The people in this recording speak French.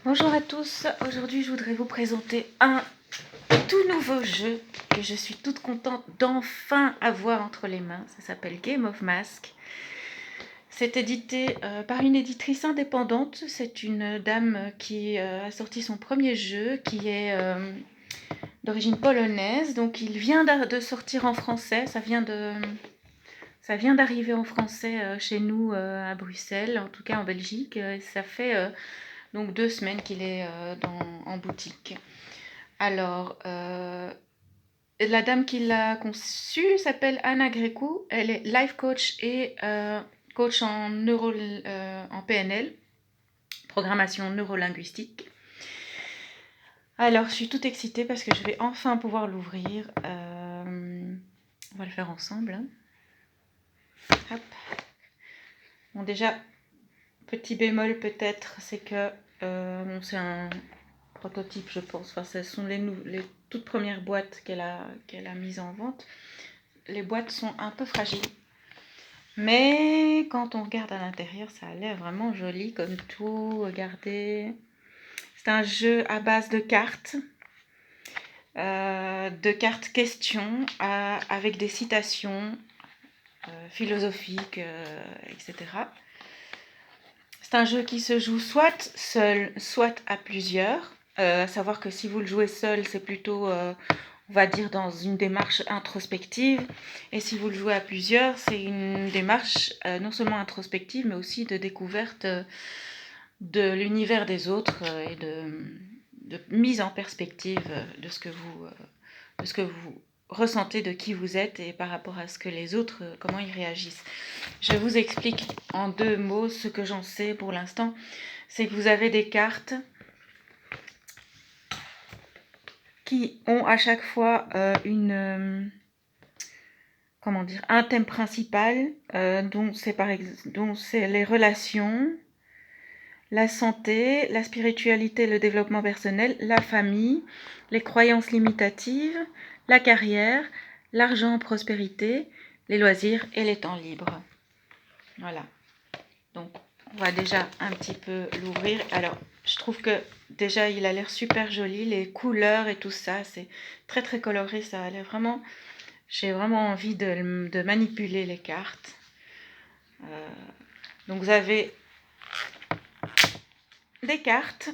Bonjour à tous, aujourd'hui je voudrais vous présenter un tout nouveau jeu que je suis toute contente d'enfin avoir entre les mains. Ça s'appelle Game of Masks. C'est édité par une éditrice indépendante. C'est une dame qui a sorti son premier jeu qui est d'origine polonaise. Donc il vient de sortir en français, ça vient d'arriver en français chez nous à Bruxelles, en tout cas en Belgique. Ça fait donc 2 semaines qu'il est en boutique. Alors, la dame qui l'a conçu s'appelle Anna Greco. Elle est life coach et coach en PNL, programmation neurolinguistique. Alors, je suis toute excitée parce que je vais enfin pouvoir l'ouvrir. On va le faire ensemble. Hein. Hop. Bon, déjà, petit bémol peut-être, c'est que c'est un prototype, je pense. Enfin, ce sont les toutes premières boîtes qu'elle a mises en vente. Les boîtes sont un peu fragiles. Mais quand on regarde à l'intérieur, ça a l'air vraiment joli comme tout. Regardez. C'est un jeu à base de cartes questions avec des citations philosophiques, etc. C'est un jeu qui se joue soit seul, soit à plusieurs. À savoir que si vous le jouez seul, c'est plutôt, on va dire, dans une démarche introspective. Et si vous le jouez à plusieurs, c'est une démarche non seulement introspective, mais aussi de découverte de l'univers des autres et de mise en perspective de ce que vous ressentez, de qui vous êtes et par rapport à ce que les autres, comment ils réagissent. Je vous explique en 2 mots ce que j'en sais pour l'instant. C'est que vous avez des cartes qui ont à chaque fois un thème principal, dont c'est les relations, la santé, la spiritualité, le développement personnel, la famille, les croyances limitatives, la carrière, l'argent, prospérité, les loisirs et les temps libres. Voilà. Donc, on va déjà un petit peu l'ouvrir. Alors, je trouve que déjà, il a l'air super joli. Les couleurs et tout ça, c'est très très coloré. Ça a l'air vraiment... J'ai vraiment envie de manipuler les cartes. Donc, vous avez des cartes